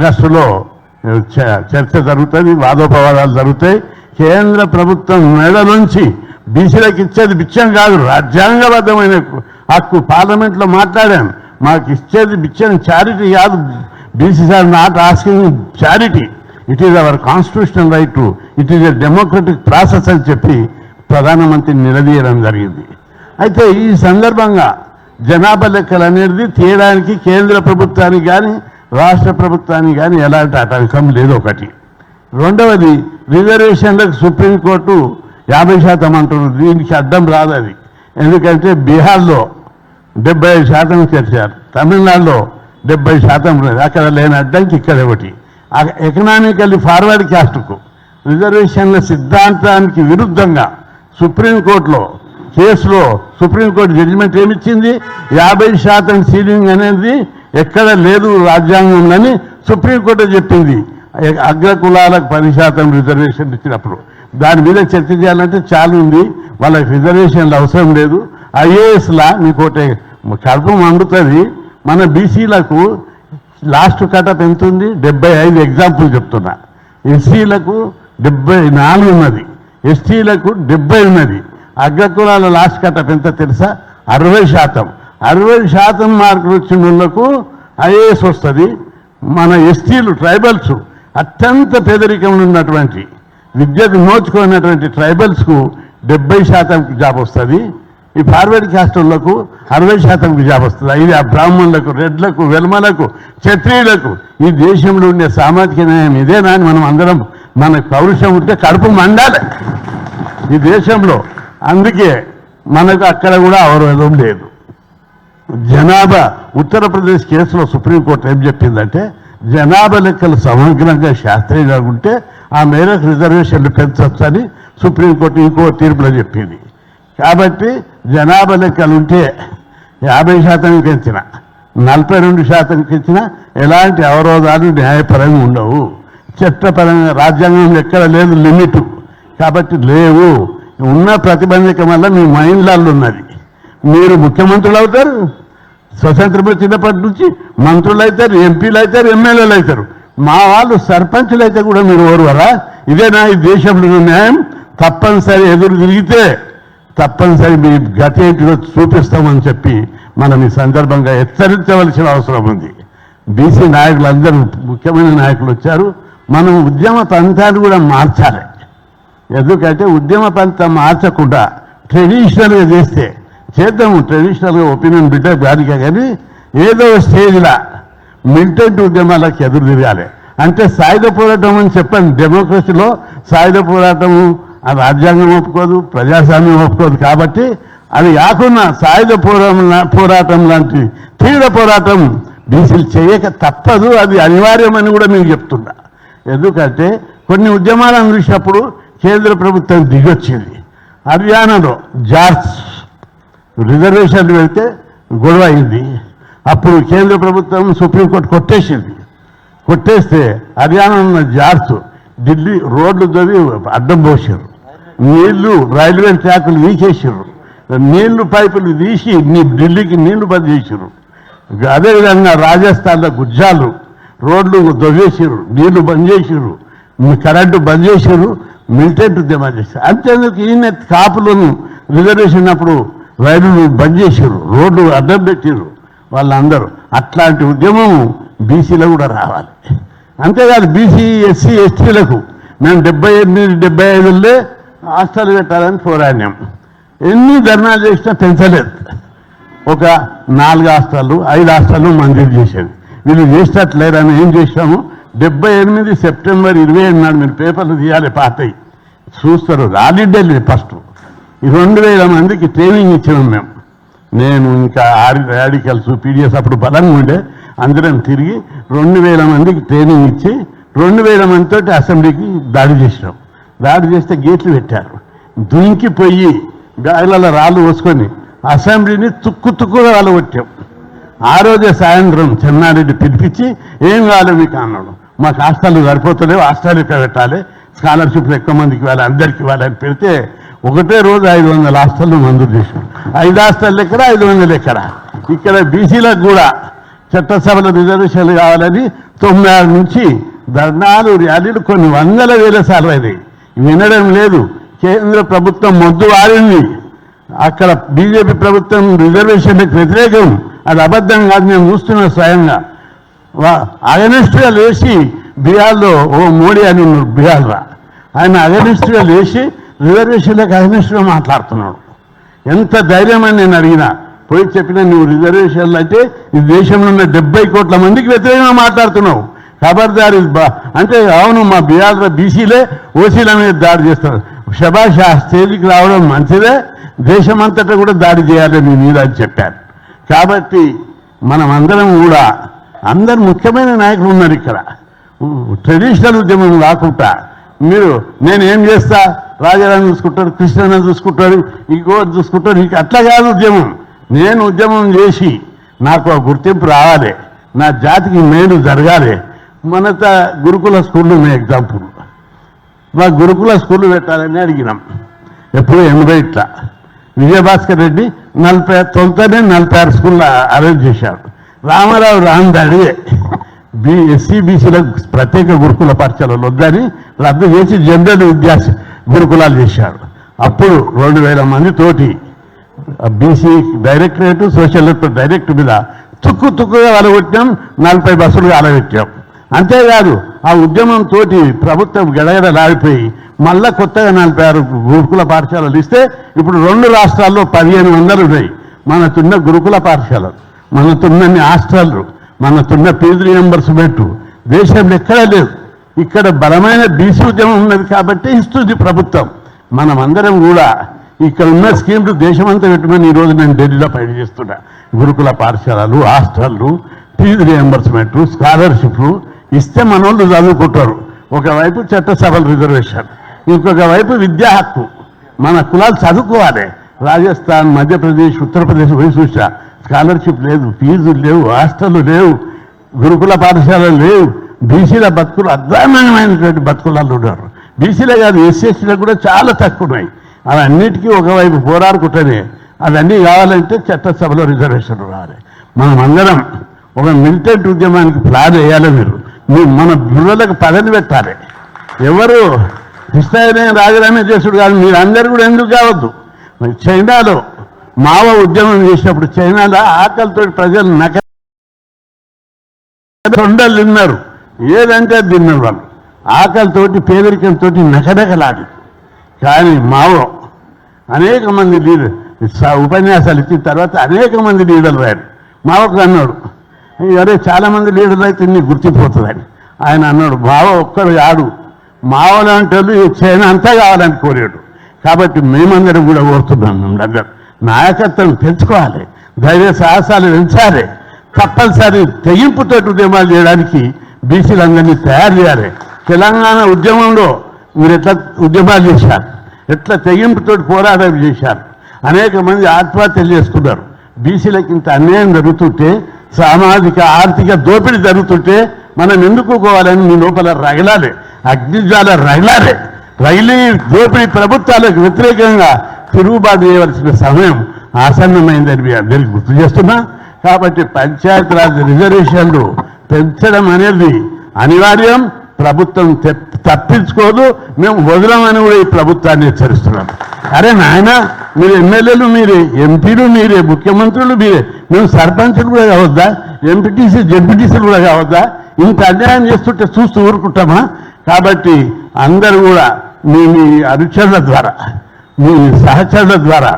ఆగస్టులో చర్చ జరుగుతుంది, వాదోపవాదాలు జరుగుతాయి. కేంద్ర ప్రభుత్వం మెడ నుంచి బీసీలకు ఇచ్చేది బిచ్చం కాదు, రాజ్యాంగబద్ధమైన హక్కు. పార్లమెంట్లో మాట్లాడాను, మాకు ఇచ్చేది బిచ్చం చారిటీ కాదు. BCs are not asking charity, it is our constitutional right, it is a democratic process అని చెప్పి ప్రధానమంత్రిని నిలదీయడం జరిగింది. అయితే ఈ సందర్భంగా జనాభా లెక్కలు అనేది తీయడానికి కేంద్ర ప్రభుత్వానికి కానీ రాష్ట్ర ప్రభుత్వానికి కానీ ఎలాంటి ఆటంకం లేదు. ఒకటి. రెండవది, రిజర్వేషన్లకు సుప్రీంకోర్టు 50% అంటున్నారు. దీనికి అడ్డం రాదు అది. ఎందుకంటే బీహార్లో 75% చేర్చారు, తమిళనాడులో 70% లేదు. అక్కడ లేని అడ్డంకి ఇక్కడ ఒకటి. ఎకనామికల్లీ ఫార్వర్డ్ క్యాస్ట్కు రిజర్వేషన్ల సిద్ధాంతానికి విరుద్ధంగా సుప్రీంకోర్టులో కేసులో సుప్రీంకోర్టు జడ్జిమెంట్ ఏమిచ్చింది? 50% సీలింగ్ అనేది ఎక్కడ లేదు రాజ్యాంగంలోని సుప్రీంకోర్టు చెప్పింది. అగ్రకులాలకు 10% రిజర్వేషన్ ఇచ్చినప్పుడు దాని మీద చర్చ చేయాలంటే చాలా ఉంది. వాళ్ళకి రిజర్వేషన్లు అవసరం లేదు. ఐఏఎస్లా మీకు ఒకటి కడుపు మండుతుంది. మన బీసీలకు లాస్ట్ కటప్ ఎంత ఉంది? 75. ఎగ్జాంపుల్ చెప్తున్నా. ఎస్సీలకు 74 ఉన్నది, ఎస్టీలకు 70 ఉన్నది. అగ్రకులాల లాస్ట్ కటప్ ఎంత తెలుసా? 60%. 60% మార్కులు వచ్చిన వాళ్ళకు ఐఏఎస్ వస్తుంది. మన ఎస్టీలు, ట్రైబల్స్, అత్యంత పేదరికంలో ఉన్నటువంటి విద్యకు నోచుకున్నటువంటి ట్రైబల్స్కు 70% జాబ్ వస్తుంది. ఈ ఫార్వర్డ్ క్యాస్ట్ వాళ్ళకు 60% జాబ్ వస్తుంది. ఇది ఆ బ్రాహ్మణులకు, రెడ్లకు, వెల్మలకు, క్షత్రియులకు ఈ దేశంలో ఉండే సామాజిక న్యాయం ఇదేనా అని మనం అందరం, మన పౌరుషం ఉంటే కడుపు మండాలి ఈ దేశంలో. అందుకే మనకు అక్కడ కూడా అవరోధం లేదు. జనాభా ఉత్తరప్రదేశ్ కేసులో సుప్రీంకోర్టు ఏం చెప్పిందంటే, జనాభా లెక్కలు సమగ్రంగా శాస్త్రీయంగా ఉంటే ఆ మేరకు రిజర్వేషన్లు పెంచొచ్చని సుప్రీంకోర్టు ఇంకో తీర్పులో చెప్పింది. కాబట్టి జనాభా లెక్కలు ఉంటే 50% పెంచిన, 42% పెంచిన ఎలాంటి అవరోధాలు న్యాయపరంగా ఉండవు. చట్టపరంగా రాజ్యాంగంలో ఎక్కడ లేదు లిమిటు. కాబట్టి లేవు. ఉన్న ప్రతిబంధకం వల్ల మీ మైండ్లలో ఉన్నది. మీరు ముఖ్యమంత్రులు అవుతారు, స్వతంత్రం వచ్చినప్పటి నుంచి మంత్రులు అవుతారు, ఎంపీలు అవుతారు, ఎమ్మెల్యేలు అవుతారు. మా వాళ్ళు సర్పంచులు అయితే కూడా మీరు ఓర్వరా? ఇదేనా ఈ దేశంలో న్యాయం? తప్పనిసరి ఎదురు తిరిగితే తప్పనిసరి మీ గతి ఏంటిలో చూపిస్తామని చెప్పి మనం ఈ సందర్భంగా హెచ్చరించవలసిన అవసరం ఉంది. బీసీ నాయకులందరూ, ముఖ్యమైన నాయకులు వచ్చారు. మనం ఉద్యమ పంథాన్ని కూడా మార్చాలి. ఎందుకంటే ఉద్యమ పంథ మార్చకుండా ట్రెడిషనల్గా చేస్తే చేద్దాము. ట్రెడిషనల్గా ఒపీనియన్ బిడ్డ దానికే, కానీ ఏదో స్టేజ్లా మిలిటెంట్ ఉద్యమాలకు ఎదురు తిరగాలి. అంటే సాయుధ పోరాటం అని చెప్పండి. డెమోక్రసీలో సాయుధ పోరాటము ఆ రాజ్యాంగం ఒప్పుకోదు, ప్రజాస్వామ్యం ఒప్పుకోదు. కాబట్టి అది కాకుండా సాయుధ పోరాటం లాంటి తీవ్ర పోరాటం బీసీలు చేయక తప్పదు. అది అనివార్యమని కూడా నేను చెప్తున్నా. ఎందుకంటే కొన్ని ఉద్యమాలను చూసినప్పుడు కేంద్ర ప్రభుత్వం దిగొచ్చింది. హర్యానాలో జార్జ్ రిజర్వేషన్లు పెడితే గొడవ అయింది. అప్పుడు కేంద్ర ప్రభుత్వం సుప్రీంకోర్టు కొట్టేస్తే హర్యానా ఉన్న జార్జ్ ఢిల్లీ రోడ్లు తవ్వి అడ్డం పోసారు. నీళ్లు రైల్వే ట్రాకులు వీకేసారు. నీళ్లు పైపులు తీసి ఢిల్లీకి నీళ్లు బంద్ చేసారు. అదేవిధంగా రాజస్థాన్లో గుజ్జాలు రోడ్లు దొవ్వేసారు, నీళ్లు బంద్ చేసారు, కరెంటు బంద్ చేసారు, మిలిటెంట్ ఉద్యమాలు చేశారు. అంతేందుకు ఈయన కాపులను రిజర్వేషన్ అప్పుడు రైళ్లు బంద్ చేసారు, రోడ్లు అడ్డం పెట్టారు వాళ్ళందరూ. అట్లాంటి ఉద్యమం బీసీలో కూడా రావాలి. అంతేకాదు బీసీ, ఎస్సీ, ఎస్టీలకు మేము 78-75 హాస్టల్ పెట్టాలని పోరాడినాం. ఎన్ని ధర్నాలు చేసినా పెంచలేదు. ఒక 4 హాస్టళ్ళు 5 హాస్టళ్ళు మంజూరు చేసేది. వీళ్ళు చేసేటట్లేరని ఏం చేసాము, 78 సెప్టెంబర్ 27 నాడు మీరు పేపర్లు తీయాలి, పాతయి చూస్తారు. హాలిడే ఫస్ట్ 2000 మందికి ట్రైనింగ్ ఇచ్చినాం మేము. నేను ఇంకా రాడికల్స్, పీడిఎస్ అప్పుడు బలంగా ఉండే, అందరం తిరిగి 2000 మందికి ట్రైనింగ్ ఇచ్చి 2000 మందితో అసెంబ్లీకి దాడి చేసినాం. దాడి చేస్తే గేట్లు పెట్టారు. దుంకిపోయి గాయలలో రాళ్ళు పోసుకొని అసెంబ్లీని తుక్కుగా రాళ్ళు కొట్టాం. ఆ రోజే సాయంత్రం చెన్నారెడ్డి పిలిపించి ఏం కావాలి మీకు అన్నాడు. మాకు హాస్టల్ సరిపోతలేవు, హాస్టల్ ఇక్కడ పెట్టాలి, స్కాలర్షిప్లు ఎక్కువ మందికి ఇవ్వాలి, అందరికి ఇవ్వాలని పెడితే ఒకటే రోజు 500 హాస్టళ్ళు మంజూరు చేసాం. 5 హాస్టళ్ళు ఎక్కడ, 500 ఎక్కడ. ఇక్కడ బీసీలకు కూడా చట్టసభలో రిజర్వేషన్లు కావాలని 96 నుంచి ధర్నాలు ర్యాలీలు కొన్ని వందల వేల సార్లు అయినాయి. వినడం లేదు. కేంద్ర ప్రభుత్వం మొద్దు వారింది. అక్కడ బీజేపీ ప్రభుత్వం రిజర్వేషన్లకు వ్యతిరేకం. అది అబద్ధం కాదు, నేను చూస్తున్నా స్వయంగా. అగనిస్ట్గా లేచి బీహార్లో మోడీ అని ఉన్నారు బీహార్లో, ఆయన అగనిస్ట్గా లేచి రిజర్వేషన్లకు అగనిస్ట్గా మాట్లాడుతున్నాడు. ఎంత ధైర్యం అని నేను అడిగినా. పోయి చెప్పిన నువ్వు రిజర్వేషన్లు అంటే ఈ దేశంలో ఉన్న 70 కోట్ల మందికి వ్యతిరేకంగా మాట్లాడుతున్నావు, ఖబర్దారి. అంటే అవును, మా బీహార్లో బీసీలే ఓసీల మీద దాడి చేస్తారు. శభాష్, ఆ స్టేజ్కి రావడం మంచిదే, దేశమంతటా కూడా దాడి చేయాలని మీరు అని చెప్పారు. కాబట్టి మనం అందరం కూడా, అందరు ముఖ్యమైన నాయకులు ఉన్నారు ఇక్కడ. ట్రెడిషనల్ ఉద్యమం కాకుండా మీరు నేనేం చేస్తా, రాజారాన్ని చూసుకుంటాడు, కృష్ణని చూసుకుంటాడు, ఇంకోటి చూసుకుంటాడు, ఇంక అట్లా కాదు ఉద్యమం. నేను ఉద్యమం చేసి నాకు ఆ గుర్తింపు రావాలి, నా జాతికి మేలు జరగాలి. మన గురుకుల స్కూళ్ళు ఉన్నాయి ఎగ్జాంపుల్. మా గురుకుల స్కూళ్ళు పెట్టాలని అడిగినాం ఎప్పుడు 80 విజయభాస్కర్ రెడ్డి 46 స్కూళ్ళు అరేంజ్ చేశాడు. రామారావు రాంది అడిగే ఎస్సీ బీసీలకు ప్రత్యేక గురుకుల పాఠశాలలు వద్దని రద్దు చేసి జనరల్ విద్యా గురుకులాలు చేశాడు. అప్పుడు 2000 మందితోటి బీసీ డైరెక్టరేట్, సోషల్ డైరెక్ట్ మీద తుక్కుగా అలగొట్టాం, 40 బస్సులు అలగొట్టాం. అంతేకాదు ఆ ఉద్యమంతో ప్రభుత్వం గడగడలాడిపోయి మళ్ళా కొత్తగా 46 గురుకుల పాఠశాలలు ఇస్తే ఇప్పుడు 2 రాష్ట్రాల్లో 1500 ఉన్నాయి మనకున్న గురుకుల పాఠశాలలు, మనకున్న హాస్టళ్ళు, మనకున్న ఫీజు రియంబర్స్మెంట్ దేశంలో ఎక్కడా లేదు. ఇక్కడ బలమైన బీసీ ఉద్యమం ఉన్నది కాబట్టి ఇస్తుంది ప్రభుత్వం. మనమందరం కూడా ఇక్కడ ఉన్న స్కీమ్లు దేశమంతా పెట్టమని ఈరోజు నేను ఢిల్లీలో పనిచేస్తున్నా. గురుకుల పాఠశాలలు, హాస్టళ్ళు, ఫీజు రియంబర్స్మెంట్, స్కాలర్షిప్లు ఇస్తే మనోళ్ళు చదువుకుంటారు. ఒకవైపు చట్టసభల రిజర్వేషన్, ఇంకొక వైపు విద్యా హక్కు. మన కులాలు చదువుకోవాలి. రాజస్థాన్, మధ్యప్రదేశ్, ఉత్తరప్రదేశ్ పోయి చూసా, స్కాలర్షిప్ లేదు, ఫీజులు లేవు, హాస్టళ్ళు లేవు, గురుకుల పాఠశాలలు లేవు. బీసీల బతుకులు అద్భుతమైనటువంటి బతుకులలో ఉన్నారు. బీసీలే కాదు, ఎస్సీలకు కూడా చాలా తక్కువ ఉన్నాయి. అవన్నిటికీ ఒకవైపు పోరాడుకుంటేనే అవన్నీ కావాలంటే చట్టసభలో రిజర్వేషన్లు రావాలి. మనం అందరం ఒక మిలిటెంట్ ఉద్యమానికి ప్లాన్ వేయాలి. మీరు మన బుర్రలకు పదని పెట్టాలి. ఎవరు కృష్ణయ్యనే రాజరామే చేసుడు కాదు, మీరందరూ కూడా ఎందుకు కావద్దు. చైనాలో మావ ఉద్యమం చేసినప్పుడు చైనాలో ఆకలితో ప్రజలు తొండలు తిన్నారు, ఏదంటే తిన్నారు వాళ్ళు. ఆకలితోటి పేదరికంతో నకనకలాడి. కానీ మావో అనేక మంది లీడర్ ఉపన్యాసాలు ఇచ్చిన తర్వాత అనేక మంది లీడర్లు అయ్యారు. మావకు అన్నాడు, అరే చాలామంది లీడర్లు అయితే నీకు గుర్తిపోతుందని. ఆయన అన్నాడు, మావ ఒక్కడు కాడు, మావలు అంటే చైనా అంతా కావాలని కోరాడు. కాబట్టి మేమందరం కూడా కోరుతున్నాం, అందరూ నాయకత్వం పెంచుకోవాలి, ధైర్య సాహసాలు పెంచాలి. తప్పనిసరి తెగింపుతో ఉద్యమాలు చేయడానికి బీసీలందరినీ తయారు చేయాలి. తెలంగాణ ఉద్యమంలో మీరు ఎట్లా ఉద్యమాలు చేశారు, ఎట్లా తెగింపుతో పోరాటం చేశారు, అనేక మంది ఆత్మహత్యలు చేసుకున్నారు. బీసీలకు ఇంత అన్యాయం జరుగుతుంటే, సామాజిక ఆర్థిక దోపిడీ జరుగుతుంటే మనం ఎందుకోవాలని మీ లోపల రగలాలి, అగ్నిజ్వాల రగలాలి. రగిలి దోపిడీ ప్రభుత్వాలకు వ్యతిరేకంగా తిరుగుబాటు చేయవలసిన సమయం ఆసన్నమైందని మీ అందరికీ గుర్తు చేస్తున్నా. కాబట్టి పంచాయతీరాజ్ రిజర్వేషన్లు పెంచడం అనేది అనివార్యం. ప్రభుత్వం తప్పించుకోదు, మేము వదలమని కూడా ఈ ప్రభుత్వాన్ని హెచ్చరిస్తున్నాం. అరే నాయన, మీరు ఎమ్మెల్యేలు మీరే, ఎంపీలు మీరే, ముఖ్యమంత్రులు మీరే, మేము సర్పంచులు కూడా కావద్దా, ఎంపీటీసీ జెడ్పీటీసీలు కూడా కావద్దా? ఇంత అన్యాయం చేస్తుంటే చూస్తూ ఊరుకుంటామా? కాబట్టి అందరూ కూడా మీ అనుచరుల ద్వారా, మీ సహచరుల ద్వారా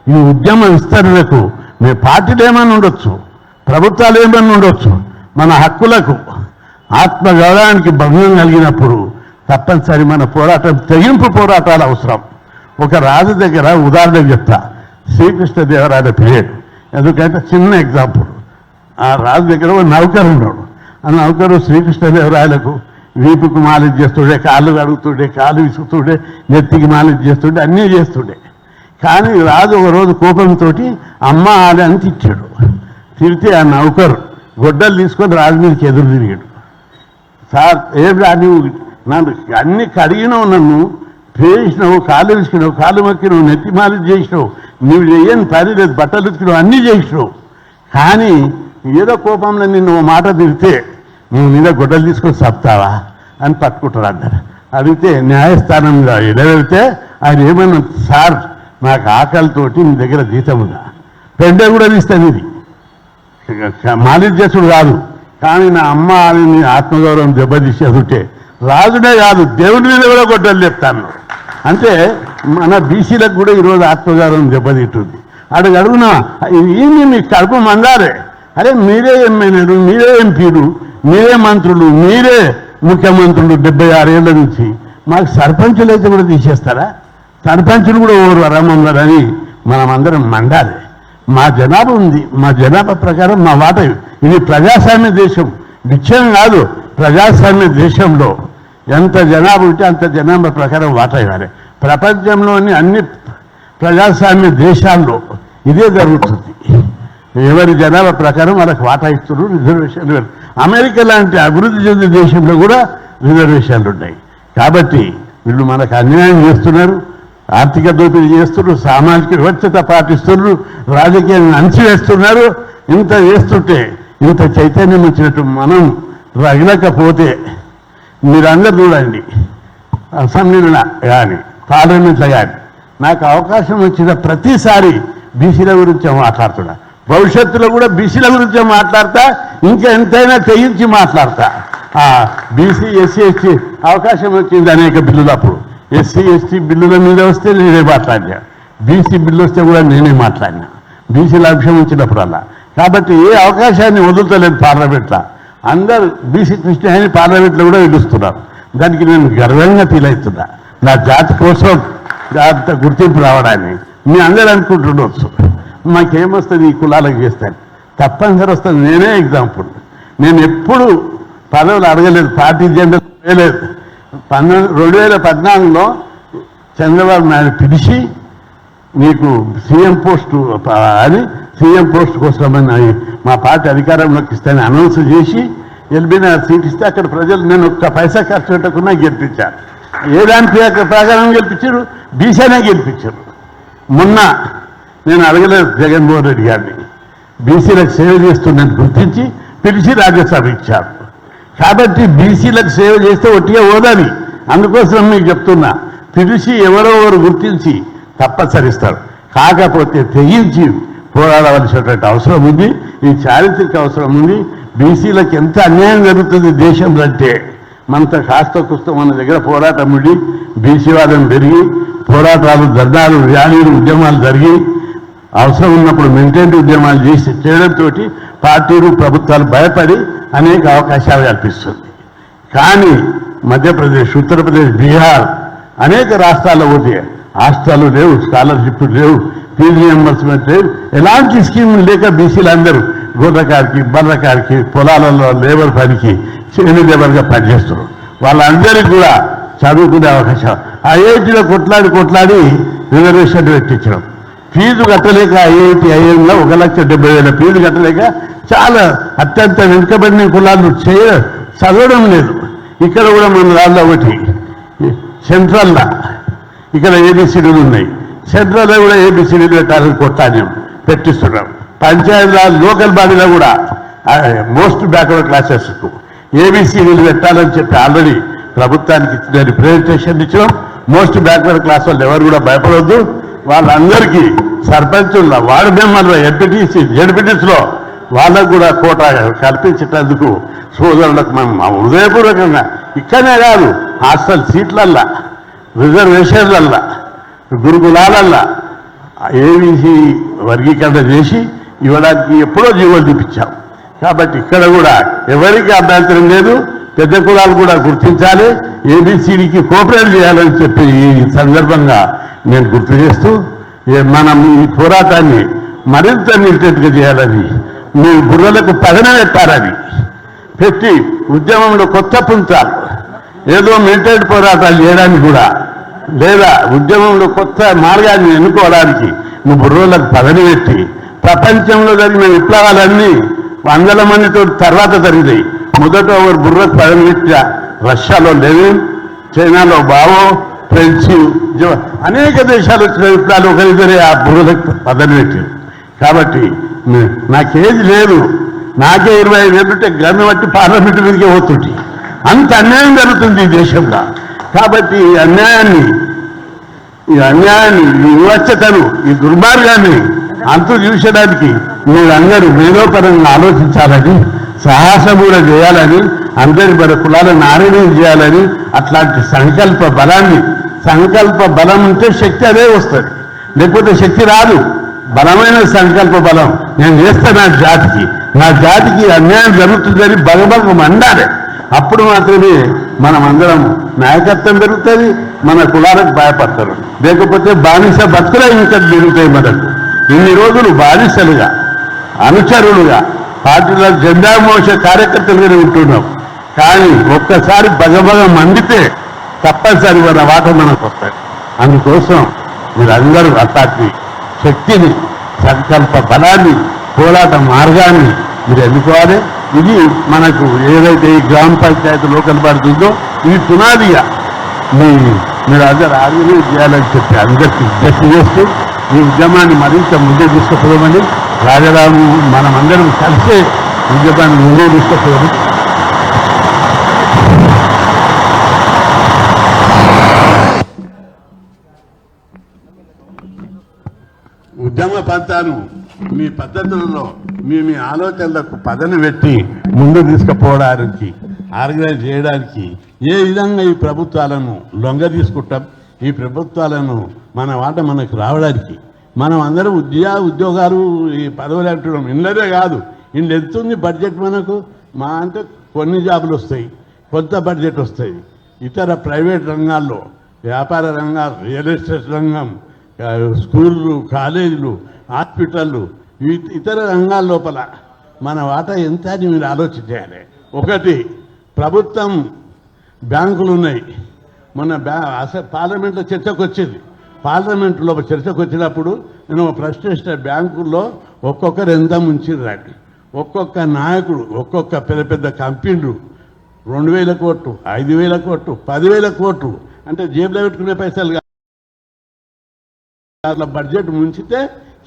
ఈ ఉద్యమ విస్తరణకు మీ పార్టీలు ఏమన్నా ఉండొచ్చు, ప్రభుత్వాలు ఏమన్నా ఉండొచ్చు, మన హక్కులకు ఆత్మగౌరవానికి భంగం కలిగినప్పుడు తప్పనిసరి మన పోరాటం తెగింపు పోరాటాలు అవసరం. ఒక రాజు దగ్గర ఉదాహరణకు చెప్తా, శ్రీకృష్ణదేవరాయల పీరియడ్. ఎందుకంటే చిన్న ఎగ్జాంపుల్, ఆ రాజు దగ్గర ఒక నౌకరు ఉన్నాడు. ఆ నౌకరు శ్రీకృష్ణదేవరాయలకు వీపుకు మాలిష్ చేస్తుండే, కాళ్ళు కడుగుతుండే, కాళ్ళు విసుకుతుండే, నెత్తికి మాలిష్ చేస్తుండే, అన్నీ చేస్తుండే. కానీ రాజు ఒక రోజు కోపంతో అమ్మ ఆడ అని తిట్టాడు. తిరిగితే ఆ నౌకరు గొడ్డలు తీసుకొని రాజు మీదకి ఎదురు తిరిగాడు. సార్ ఏమిరా, నువ్వు నన్ను అన్ని కడిగినావు, నన్ను పేసినావు, కాళ్ళు విసికినావు, కాళ్ళు మొక్కినావు, నెత్తి మాలిష్ చేసినావు, నువ్వు చేయని పని లేదు, బట్టలు ఉతికినావు, అన్నీ చేసినావు. కానీ ఏదో కోపంలో నిన్ను ఓ మాట తిరిగితే నువ్వు మీద గొడ్డలు తీసుకొని చస్తావా అని పట్టుకుంటారు అంటారు. అడిగితే న్యాయస్థానంలో ఎడవెళ్తే ఆయన ఏమన్నా, సార్ నాకు ఆకలితోటి మీ దగ్గర జీతం ఉందా, పెండ కూడా తీస్తాను, ఇది మాలిద్యసుడు కాదు, కానీ నా అమ్మ అని ఆత్మగౌరవం దెబ్బతీసేదుంటే రాజునే కాదు దేవుడి మీద కూడా గొడ్డలు చెప్తాను. అంటే మన బీసీలకు కూడా ఈరోజు ఆత్మగౌరవం దెబ్బతింటుంది. అడుగునా ఏంటి మీ కడుపు మందారే, అరే మీరే ఎమ్మెల్యేలు, మీరే ఎంపీలు, మీరే మంత్రులు, మీరే ముఖ్యమంత్రులు 76 ఏళ్ల నుంచి, మాకు సర్పంచులు అయితే కూడా తీసేస్తారా? సర్పంచులు కూడా ఓరు వరమన్నారని మనం అందరం మండాలి. మా జనాభా ఉంది, మా జనాభా ప్రకారం మా వాట. ఇది ప్రజాస్వామ్య దేశం, నిత్యం కాదు. ప్రజాస్వామ్య దేశంలో ఎంత జనాభా ఉంటే అంత జనాభా ప్రకారం వాటా ఇవ్వాలి. ప్రపంచంలోని అన్ని ప్రజాస్వామ్య దేశాల్లో ఇదే జరుగుతుంది. ఎవరి జనాభా ప్రకారం వాళ్ళకి వాటా ఇస్తున్నారు, రిజర్వేషన్లు. అమెరికా లాంటి అభివృద్ధి చెందిన దేశంలో కూడా రిజర్వేషన్లు ఉన్నాయి. కాబట్టి వీళ్ళు మనకు అన్యాయం చేస్తున్నారు, ఆర్థిక దోపిడీ చేస్తున్నారు, సామాజిక వివక్షత పాటిస్తున్నారు, రాజకీయాన్ని అణచివేస్తున్నారు. ఇంత చేస్తుంటే, ఇంత చైతన్యం వచ్చినట్టు మనం రగిలకపోతే మీరందరూ చూడండి, అసెంబ్లీలో కానీ పార్లమెంట్లో కానీ నాకు అవకాశం వచ్చిన ప్రతిసారి బీసీల గురించే మాట్లాడుతున్నా. భవిష్యత్తులో కూడా బీసీల గురించే మాట్లాడతా, ఇంకా ఎంతైనా తెగించి మాట్లాడతా. బీసీ ఎస్సీ ఎస్టీ అవకాశం వచ్చింది అనేక బిల్లులు. అప్పుడు ఎస్సీ ఎస్టీ బిల్లుల మీద వస్తే నేనే మాట్లాడినా, బీసీ బిల్లు వస్తే కూడా నేనే మాట్లాడినా, బీసీల అంశం వచ్చినప్పుడల్లా. కాబట్టి ఏ అవకాశాన్ని వదులుతలేదు పార్లమెంట్లో. అందరూ బీసీ కృష్ణ పార్లమెంట్లో కూడా పిలుస్తున్నారు. దానికి నేను గర్వంగా ఫీల్ అవుతున్నా. నా జాతి కోసం అంత గుర్తింపు రావడాన్ని మీ అందరూ అనుకుంటుండవచ్చు, మాకేమొస్తుంది ఈ కులాలకు చేస్తాను, తప్పనిసరి వస్తుంది. నేనే ఎగ్జాంపుల్. నేను ఎప్పుడు పదవులు అడగలేదు, పార్టీ జెండా వేయలేదు. 2014లో చంద్రబాబు నాయుడు పిలిచి నీకు సీఎం పోస్టు అని, సీఎం పోస్ట్ కోసమని మా పార్టీ అధికారంలోకి ఇస్తానని అనౌన్స్ చేసి ఎల్బీనగర్ సీట్ ఇస్తే అక్కడ ప్రజలు నేను ఒక్క పైసా ఖర్చు పెట్టకుండా గెలిపించారు. ఏ దాని ప్రకారం గెలిపించారు? బీసీనే గెలిపించారు. మొన్న నేను అడగలేదు జగన్మోహన్ రెడ్డి గారిని, బీసీలకు సేవ చేస్తుందని గుర్తించి పిలిచి రాజ్యసభ ఇచ్చారు. కాబట్టి బీసీలకు సేవ చేస్తే ఒట్టిగా ఓదాలి. అందుకోసం మీకు చెప్తున్నా, పిలిచి ఎవరో గుర్తించి తప్పనిసరిస్తారు. కాకపోతే తెగించి పోరాడవలసినటువంటి అవసరం ఉంది, ఈ చారిత్రక అవసరం ఉంది. బీసీలకు ఎంత అన్యాయం జరుగుతుంది దేశంలో అంటే, మనతో కాస్త కుస్త మన దగ్గర పోరాటం ఉండి బీసీవాదం పెరిగి పోరాటాలు, ధర్నాలు, ర్యాలీలు, ఉద్యమాలు జరిగి అవసరం ఉన్నప్పుడు మిలిటెంట్ ఉద్యమాలు చేయడంతో పార్టీలు, ప్రభుత్వాలు భయపడి అనేక అవకాశాలు కల్పిస్తుంది. కానీ మధ్యప్రదేశ్, ఉత్తరప్రదేశ్, బీహార్ అనేక రాష్ట్రాల్లో పోతే హాస్టల్ లేవు, స్కాలర్షిప్లు లేవు, ఫీజు రియంబర్స్మెంట్ లేవు, ఎలాంటి స్కీములు లేక బీసీలందరూ గొర్రెకారికి, బర్రకారికి, పొలాలలో లేబర్ పనికి, చేను లేబర్గా పనిచేస్తున్నారు. వాళ్ళందరికీ కూడా చదువుకునే అవకాశం. ఐఐటీలో కొట్లాడి రిజర్వేషన్లు పెట్టించడం, ఫీజు కట్టలేక ఐఐటి ఐఎంలో 1,70,000 ఫీజు కట్టలేక చాలా అత్యంత వెనుకబడిన కులాలు చదవడం లేదు. ఇక్కడ కూడా మన రాళ్ళ ఒకటి సెంట్రల్లో ఇక్కడ ఏబిసిడీలు ఉన్నాయి, సెంట్రల్లో కూడా ఏబిసిడీలు పెట్టాలని కొట్టాన్యం పెట్టిస్తున్నాం. పంచాయతీరాజ్ లోకల్ బాడీలో కూడా మోస్ట్ బ్యాక్వర్డ్ క్లాసెస్కు ఏబిసిడీలు పెట్టాలని చెప్పి ఆల్రెడీ ప్రభుత్వానికి ఇచ్చిన రిప్రజెంటేషన్ ఇచ్చినాం. మోస్ట్ బ్యాక్వర్డ్ క్లాస్ వాళ్ళు ఎవరు కూడా భయపడవద్దు. వాళ్ళందరికీ సర్పంచుల్లో, వార్డు మెంబర్లో, ఎంపీటీసీ, జడ్పీటీసీలో వాళ్ళకు కూడా కోట కల్పించేటందుకు సోదరులకు మేము హృదయపూర్వకంగా, ఇక్కడనే కాదు హాస్టల్ సీట్లల్లా, రిజర్వేషన్లల్లా, గురుకులాలల్లా ఏబీసీ వర్గీకరణ చేసి ఇవ్వడానికి ఎప్పుడో జీవోలు చూపించాం. కాబట్టి ఇక్కడ కూడా ఎవరికి అభ్యంతరం లేదు. పెద్ద కులాలు కూడా గుర్తించాలి, ఏబీసీడీకి కోఆపరేట్ చేయాలని చెప్పి ఈ సందర్భంగా నేను గుర్తు చేస్తూ, మనం ఈ పోరాటాన్ని మరింత మిలిటెంట్గా చేయాలని, మీ బుర్రలకు పదన పెట్టాలని పెట్టి ఉద్యమంలో కొత్త పుంచాలు, ఏదో మిలిటెంట్ పోరాటాలు చేయడానికి కూడా, లేదా ఉద్యమంలో కొత్త మార్గాన్ని ఎన్నుకోవడానికి నువ్వు బుర్రలకు పదన పెట్టి, ప్రపంచంలో జరిగిన విప్లవాలన్నీ 100 మందితో తర్వాత జరిగినాయి. మొదట ఒకరు బుర్రకు పదన పెట్టా, రష్యాలో లెనిన్, చైనాలో బావో, ఫ్రెంచ్, అనేక దేశాలు వచ్చిన విప్లవాలు ఒకరిద్దరే ఆ బుర్రలకు పదన పెట్టారు. కాబట్టి నాకేది లేదు, నాకే 25,000 ఉంటే గన్ను బట్టి పార్లమెంటు మీదకే పోతుంటే అంత అన్యాయం జరుగుతుంది ఈ దేశంలో. కాబట్టి ఈ అన్యాయాన్ని ఈ వివచ్చతను ఈ దుర్మార్గాన్ని అంతు చూసడానికి మీరందరూ మేధోపరంగా ఆలోచించాలని, సాహసం కూడా చేయాలని, అందరి మన కులాలను ఆర్గనైజ్ చేయాలని, అట్లాంటి సంకల్ప బలం ఉంటే శక్తి అదే వస్తుంది, లేకపోతే శక్తి రాదు. బలమైన సంకల్ప బలం నేను చేస్తా నా జాతికి అన్యాయం జరుగుతుందని బగబగ మండాలి. అప్పుడు మాత్రమే మనం అందరం నాయకత్వం పెరుగుతుంది, మన కులాలకు భయపడతారు. లేకపోతే బానిస బతుకులే ఇంకా పెరుగుతాయి. మనకు ఇన్ని రోజులు బానిసలుగా అనుచరులుగా పార్టీలో జెండా మోసే కార్యకర్తలుగానే ఉంటున్నాం. కానీ ఒక్కసారి బగబగ మండితే తప్పనిసరి మన వాట మనకు వస్తాయి. అందుకోసం మీరందరూ అట్లాంటి శక్తిని, సంకల్ప బలాన్ని, పోరాట మార్గాన్ని మీరు ఎన్నుకోవాలి. ఇది మనకు ఏదైతే ఈ గ్రామ పంచాయతీ లోకల్ పడుతుందో ఇది పునాదిగా మీరు అందరూ ఆర్గనైజ్ చేయాలని చెప్పి అందరికీ విజ్ఞప్తి చేస్తూ ఈ ఉద్యమాన్ని మరింత ముందుకు తీసుకుపోదామని, రాజారాము మనమందరం కలిసే ఉద్యమాన్ని ముందుకు తీసుకుపోదాం. ఉద్యమ పంతాను మీ పద్ధతులలో మీ ఆలోచనలకు పదను పెట్టి ముందు తీసుకుపోవడానికి, ఆర్గనైజ్ చేయడానికి ఏ విధంగా ఈ ప్రభుత్వాలను లొంగ తీసుకుంటాం, ఈ ప్రభుత్వాలను మన వాట మనకు రావడానికి మనం అందరం ఉద్యోగాలు ఈ పదవులు అంటున్నాం. ఇండ్లనే కాదు, ఇండ్లు ఎంతుంది బడ్జెట్ మనకు మా అంటే కొన్ని జాబులు వస్తాయి, కొంత బడ్జెట్ వస్తాయి. ఇతర ప్రైవేట్ రంగాల్లో, వ్యాపార రంగాలు, రియల్ ఎస్టేట్ రంగం, స్కూళ్ళు, కాలేజీలు, హాస్పిటళ్ళు, ఇతర రంగాల లోపల మన వాటా ఎంత అని మీరు ఆలోచించాలి. ఒకటి, ప్రభుత్వం బ్యాంకులు ఉన్నాయి. మొన్న పార్లమెంట్లో చర్చకు వచ్చింది. పార్లమెంట్లో చర్చకు వచ్చినప్పుడు నేను ప్రశ్న ఇచ్చిన, బ్యాంకుల్లో ఒక్కొక్కరు ఎంత ముంచిర్రాని, ఒక్కొక్క నాయకుడు, ఒక్కొక్క పెద్ద పెద్ద కంపెనీలు 2,000 కోట్లు, 5,000 కోట్లు, 10,000 కోట్లు అంటే జేబులో పెట్టుకునే పైసలు బడ్జెట్ ముంచితే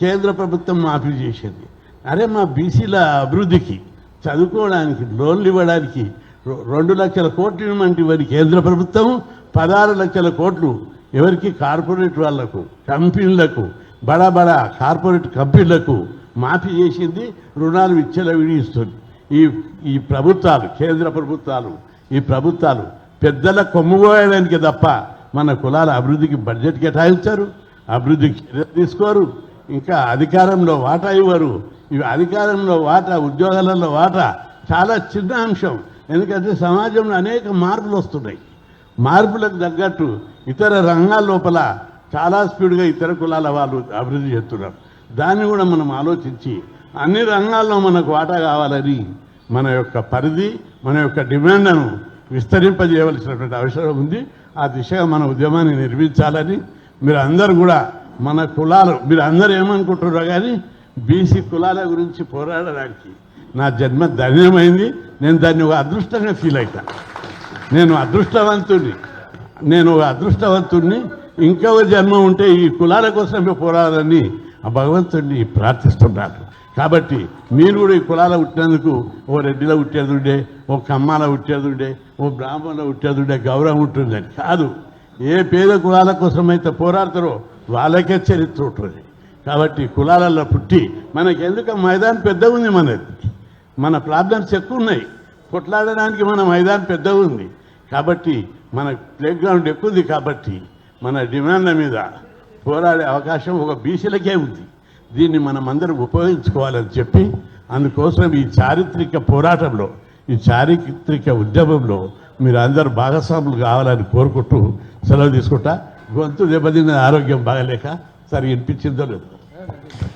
కేంద్ర ప్రభుత్వం మాఫీ చేసేది. అరే మా బీసీల అభివృద్ధికి, చదువుకోవడానికి, లోన్లు ఇవ్వడానికి 2 లక్షల కోట్లు ఇవ్వమంటే ఇవన్నీ కేంద్ర ప్రభుత్వం 16 లక్షల కోట్లు ఎవరికి, కార్పొరేట్ వాళ్లకు, కంపెనీలకు, బడా కార్పొరేట్ కంపెనీలకు మాఫీ చేసింది. రుణాలు విచ్చలవిడిస్తుంది. ఈ ప్రభుత్వాలు, కేంద్ర ప్రభుత్వాలు, ఈ ప్రభుత్వాలు పెద్దల కొమ్ముకోయడానికి తప్ప మన కులాల అభివృద్ధికి బడ్జెట్ కేటాయించారు, అభివృద్ధికి చర్యలు తీసుకోరు, ఇంకా అధికారంలో వాటా ఇవ్వరు. ఇవి అధికారంలో వాటా, ఉద్యోగాలలో వాటా చాలా చిన్న అంశం. ఎందుకంటే సమాజంలో అనేక మార్పులు వస్తున్నాయి. మార్పులకు తగ్గట్టు ఇతర రంగాల లోపల చాలా స్పీడ్గా ఇతర కులాల వాళ్ళు అభివృద్ధి చేస్తున్నారు. దాన్ని కూడా మనం ఆలోచించి అన్ని రంగాల్లో మనకు వాటా కావాలని మన యొక్క పరిధి, మన యొక్క డిమాండ్ను విస్తరింపజేయవలసినటువంటి అవసరం ఉంది. ఆ దిశగా మన ఉద్యమాన్ని నిర్మించాలని మీరు అందరూ కూడా మన కులాలు, మీరు అందరూ ఏమనుకుంటున్నారో కానీ బీసీ కులాల గురించి పోరాడడానికి నా జన్మ ధన్యమైంది. నేను దాన్ని ఒక అదృష్టంగా ఫీల్ అవుతాను. నేను అదృష్టవంతుడిని. ఇంకో జన్మ ఉంటే ఈ కులాల కోసమే పోరాడాలని ఆ భగవంతుడిని ప్రార్థిస్తున్నాను. కాబట్టి మీరు కూడా ఈ కులాల పుట్టినందుకు ఓ రెడ్డిలో పుట్టేదుండే, ఓ కమ్మాల పుట్టేదుండే, ఓ బ్రాహ్మణులో పుట్టేదుండే గౌరవం ఉంటుందని కాదు. ఏ పేద కులాల కోసమైతే పోరాడతారో వాళ్ళకే చరిత్ర ఉంటుంది. కాబట్టి కులాలలో పుట్టి మనకెందుకు మైదాన్ పెద్ద ఉంది, మన ప్రాబ్లమ్స్ ఎక్కువ ఉన్నాయి, కొట్లాడడానికి మన మైదాన్ పెద్ద ఉంది. కాబట్టి మన ప్లేగ్రౌండ్ ఎక్కువ ఉంది. కాబట్టి మన డిమాండ్ల మీద పోరాడే అవకాశం ఒక బీసీలకే ఉంది. దీన్ని మనం అందరం ఉపయోగించుకోవాలని చెప్పి, అందుకోసం ఈ చారిత్రక పోరాటంలో, ఈ చారిత్రక ఉద్యమంలో మీరు అందరూ భాగస్వాములు కావాలని కోరుకుంటూ సెలవు తీసుకుంటా. గొంతు దెబ్బతిన్న, ఆరోగ్యం బాగలేక సరి వినిపించిందో లేదు.